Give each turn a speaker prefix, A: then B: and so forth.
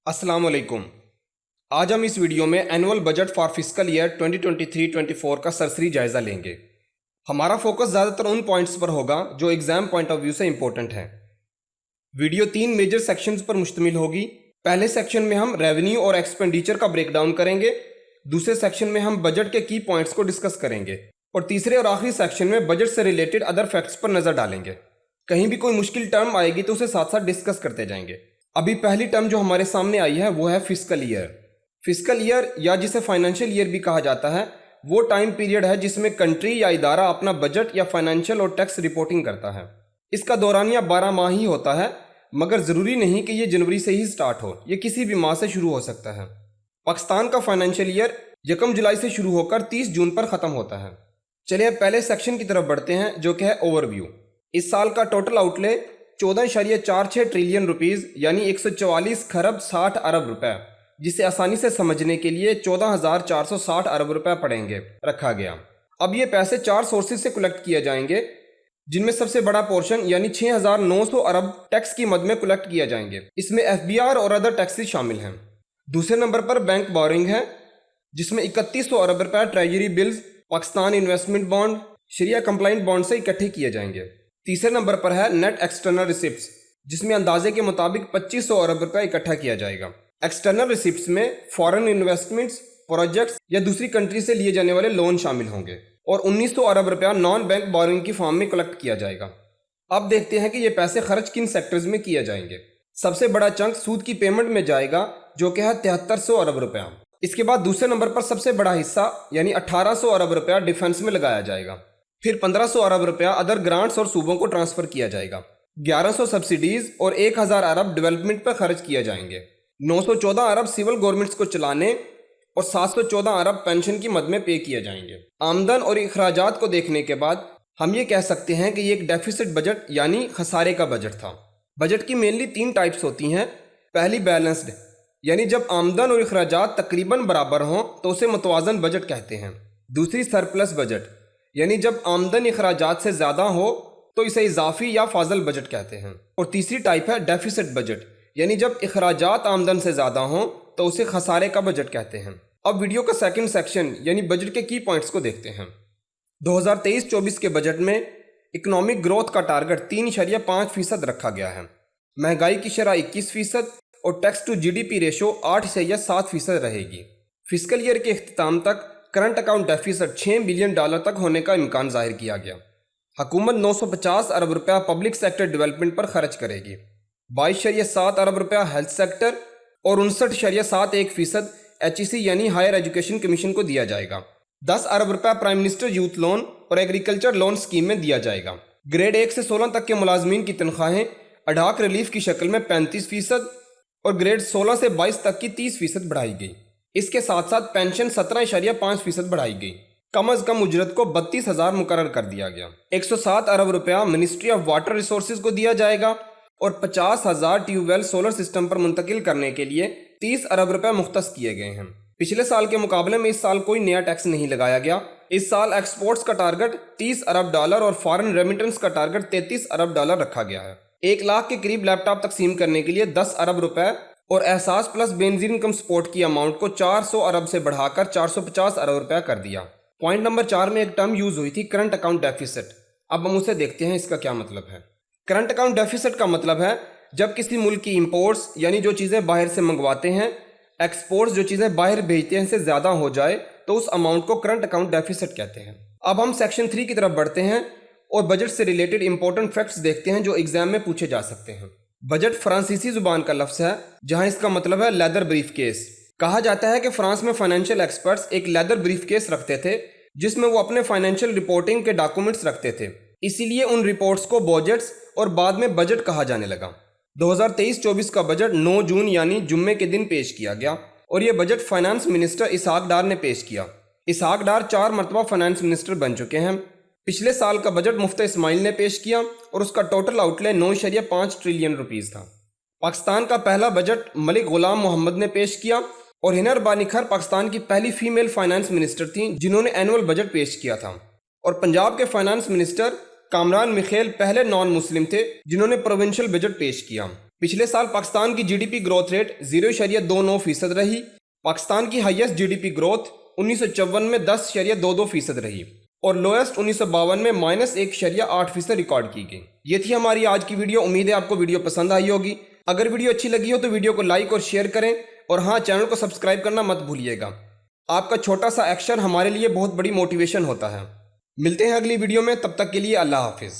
A: अस्सलाम वालेकुम। आज हम इस वीडियो में annual budget for fiscal year 2023-24 का सरसरी जायज़ा लेंगे। हमारा फोकस ज़्यादातर उन पॉइंट्स पर होगा जो एग्ज़ाम पॉइंट ऑफ व्यू से इंपॉर्टेंट हैं। वीडियो 3 मेजर सेक्शंस पर मुश्तमिल होगी। पहले सेक्शन में हम रेवेन्यू और एक्सपेंडिचर का ब्रेकडाउन करेंगे, दूसरे सेक्शन में हम बजट के की पॉइंट्स को डिस्कस करेंगे और तीसरे और आखिरी सेक्शन में बजट से रिलेटेड अदर फैक्ट्स पर नज़र डालेंगे। कहीं भी कोई मुश्किल टर्म आएगी तो उसे साथ साथ डिस्कस करते जाएंगे। अभी पहली टर्म जो हमारे सामने आई है वो है फिस्कल ईयर। फिस्कल ईयर या जिसे फाइनेंशियल ईयर भी कहा जाता है वो टाइम पीरियड है जिसमें कंट्री या इदारा अपना बजट या फाइनेंशियल और टैक्स रिपोर्टिंग करता है। इसका दौरानिया 12 माह ही होता है, मगर ज़रूरी नहीं कि ये जनवरी से ही स्टार्ट हो, ये किसी भी माह से शुरू हो सकता है। पाकिस्तान का फाइनेंशियल ईयर 1 जुलाई से शुरू होकर 30 जून पर ख़त्म होता है। चलिए अब पहले सेक्शन की तरफ बढ़ते हैं जो कि है ओवरव्यू। इस साल का टोटल आउटले 14.46 ट्रिलियन रुपीज़ यानी 144 खरब 60 अरब रुपए, जिसे आसानी से समझने के लिए 14,460 अरब रुपए पड़ेंगे रखा गया। अब ये पैसे 4 सोर्सेज से कलेक्ट किए जाएंगे, जिनमें सबसे बड़ा पोर्शन यानी 6,900 अरब टैक्स की मद में कलेक्ट किया जाएंगे। इसमें FBR और अदर टैक्सेस शामिल हैं। दूसरे नंबर पर बैंक बोरिंग है, जिसमें 3100 अरब रुपए treasury bills, Pakistan investment bond, शरिया कंप्लाइंट बॉन्ड से इकट्ठे किए जाएंगे। तीसरे नंबर पर है नेट एक्सटर्नल रिसिप्ट्स, जिसमें अंदाजे के मुताबिक 2500 अरब रुपए इकट्ठा किया जाएगा। एक्सटर्नल रिसिप्ट्स में फॉरेन इन्वेस्टमेंट्स, प्रोजेक्ट्स या दूसरी कंट्री से लिए जाने वाले लोन शामिल होंगे और 1900 अरब रुपया नॉन बैंक बोरिंग की फॉर्म में कलेक्ट किया जाएगा। अब देखते हैं कि ये पैसे खर्च किन सेक्टर्स में किए जाएंगे। सबसे बड़ा चंक सूद की पेमेंट में जाएगा जो कि है 7300 अरब रुपया। इसके बाद दूसरे नंबर पर सबसे बड़ा हिस्सा यानी 1800 अरब रुपया डिफेंस में लगाया जाएगा। फिर 1500 अरब रुपया अदर ग्रांट्स और सूबों को ट्रांसफर किया जाएगा। 1100 सब्सिडीज और 1000 अरब डेवलपमेंट पर खर्च किए जाएंगे। 914 अरब सिविल गवर्नमेंट्स को चलाने और 714 अरब पेंशन की मद में पे किए जाएंगे। आमदन और अखराजात को देखने के बाद हम ये कह सकते हैं कि ये एक डेफिसिट बजट यानी खसारे का बजट था। बजट की मेनली 3 टाइप्स होती हैं। पहली बैलेंस्ड, यानी जब आमदन और अखराजात तकरीबन बराबर हों तो उसे मुतवाज़न बजट कहते हैं। दूसरी सरप्लस बजट, यानी जब आमदन अखराजात से ज़्यादा हो तो इसे इजाफी या फाजल बजट कहते हैं। और तीसरी टाइप है डेफिसिट बजट, यानी जब अखराजात आमदन से ज़्यादा हों तो उसे खसारे का बजट कहते हैं। अब वीडियो का सेकंड सेक्शन यानी बजट के की पॉइंट्स को देखते हैं। 2023-24 के बजट में इकोनॉमिक ग्रोथ का टारगेट 3.5% रखा गया है। महंगाई की शरह 21% और टैक्स टू GDP रेशो 8.7% रहेगी। फिस्कल ईयर के अख्तिताम तक करंट अकाउंट डेफिसिट $6 बिलियन तक होने का इम्कान जाहिर किया गया। हुकूमत 950 अरब रुपया पब्लिक सेक्टर डेवलपमेंट पर खर्च करेगी। 22.7 अरब रुपया हेल्थ सेक्टर और 59.71% HEC यानी हायर एजुकेशन कमीशन को दिया जाएगा। 10 अरब रुपया प्राइम मिनिस्टर यूथ लोन और एग्रीकल्चर लोन स्कीम में दिया जाएगा। ग्रेड 1 से 16 तक के मुलाजमीन की तनख्वाहें अडाक रिलीफ की शक्ल में 35% और ग्रेड 16 से 22 तक की 30% बढ़ाई गई। इसके साथ साथ पेंशन 17.5% बढ़ाई गई। कम अज कम उजरत को 32,000 मुकर्रर कर दिया गया। 107 अरब रुपया मिनिस्ट्री ऑफ वाटर रिसोर्सेज को दिया जाएगा और 50,000 ट्यूबवेल सोलर सिस्टम पर मुंतकिल करने के लिए 30 अरब रुपया मुख्तस किए गए हैं। पिछले साल के मुकाबले में इस साल कोई नया टैक्स नहीं लगाया गया। इस साल एक्सपोर्ट्स का टारगेट $30 अरब और फॉरेन रेमिटेंस का टारगेट $33 अरब रखा गया है। 1 लाख के करीब लैपटॉप तकसीम करने के लिए 10 अरब रुपए और एहसास प्लस बेनजीन इनकम सपोर्ट की अमाउंट को 400 अरब से बढ़ाकर 450 अरब रुपया कर दिया। पॉइंट नंबर 4 में एक टर्म यूज हुई थी करंट अकाउंट डेफिसिट। अब हम उसे देखते हैं, इसका क्या मतलब है। करंट अकाउंट डेफिसिट का मतलब है जब किसी मुल्क की इंपोर्ट्स यानी जो चीज़ें बाहर से मंगवाते हैं, एक्सपोर्ट्स जो चीज़ें बाहर भेजते हैं से ज़्यादा हो जाए तो उस अमाउंट को करंट अकाउंट डेफिसिट कहते हैं। अब हम सेक्शन 3 की तरफ बढ़ते हैं और बजट से रिलेटेड इंपॉर्टेंट फैक्ट्स देखते हैं जो एग्जाम में पूछे जा सकते हैं। बजट फ्रांसीसी जुबान का लफ्ज़ है जहां इसका मतलब है लेदर ब्रीफ केस। कहा जाता है कि फ्रांस में फाइनेंशियल एक्सपर्ट्स एक लेदर ब्रीफ केस रखते थे जिसमें वो अपने फाइनेंशियल रिपोर्टिंग के डॉक्यूमेंट्स रखते थे। इसीलिए उन रिपोर्ट्स को बजट्स और बाद में बजट कहा जाने लगा। 2023-24 का बजट 9 जून यानी जुम्मे के दिन पेश किया गया और ये बजट फाइनेंस मिनिस्टर इसहाक डार ने पेश किया। इसहाक डार 4 मरतबा फाइनेंस मिनिस्टर बन चुके हैं। पिछले साल का बजट मुफ्ती इस्माइल ने पेश किया और उसका टोटल आउटले 9.5 ट्रिलियन रुपीस था। पाकिस्तान का पहला बजट मलिक गुलाम मोहम्मद ने पेश किया और हिना बानी खर पाकिस्तान की पहली फीमेल फाइनेंस मिनिस्टर थी जिन्होंने एनुअल बजट पेश किया था। और पंजाब के फाइनेंस मिनिस्टर कामरान मिखेल पहले नॉन मुस्लिम थे जिन्होंने प्रोविंशियल बजट पेश किया। पिछले साल पाकिस्तान की जीडीपी ग्रोथ रेट 0.29% रही। पाकिस्तान की हाईएस्ट जीडीपी ग्रोथ 1954 में 10.22% रही और लोएस्ट 1952 में -1.8% रिकॉर्ड की गई। ये थी हमारी आज की वीडियो। उम्मीद है आपको वीडियो पसंद आई होगी। अगर वीडियो अच्छी लगी हो तो वीडियो को लाइक और शेयर करें और हाँ, चैनल को सब्सक्राइब करना मत भूलिएगा। आपका छोटा सा एक्शन हमारे लिए बहुत बड़ी मोटिवेशन होता है। मिलते हैं अगली वीडियो में, तब तक के लिए अल्लाह हाफिज़।